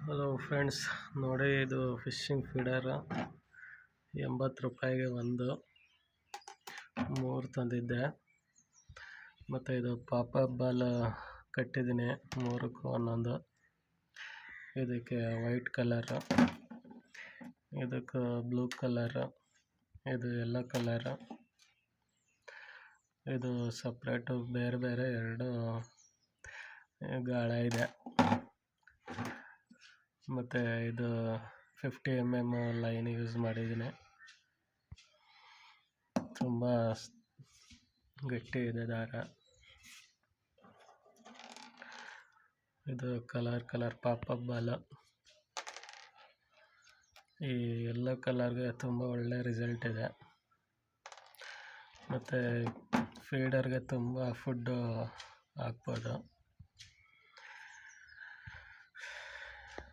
Hello friends, ನೋಡಿ ಇದು fishing feeder 80 ರೂಪಾಯಿಗೆ ಒಂದು 3 ತಂದಿದ್ದೆ. ಮತ್ತು ಇದು ಪಾಪಪ್ ಬಾಲ್ ಕಟ್ಟಿದ್ದೀನಿ 3ಕ್ಕೂ ಒಂದೊಂದು. ಇದಕ್ಕೆ ವೈಟ್ ಕಲರ್, ಇದಕ್ಕೆ ಬ್ಲೂ ಕಲರ್, ಇದು ಯೆಲ್ಲೋ ಕಲರ್. ಇದು ಸಪ್ರೇಟು ಬೇರೆ ಬೇರೆ 2 ಗಾಳ ಇದೆ. ಮತ್ತು ಇದು 50 mm ಲೈನ್ ಯೂಸ್ ಮಾಡಿದ್ದೀನಿ. ತುಂಬ ಗಟ್ಟಿ ಇದೆ ದಾರ. ಇದು ಕಲರ್ ಪಾಪಪ್ ಬಾಲ್. ಈ ಯೆಲ್ಲೋ ಕಲರ್ಗೆ ತುಂಬ ಒಳ್ಳೆ ರಿಸಲ್ಟ್ ಇದೆ. ಮತ್ತು ಫೀಡರ್ಗೆ ತುಂಬ ಫುಡ್ಡು ಹಾಕ್ಬೋದು.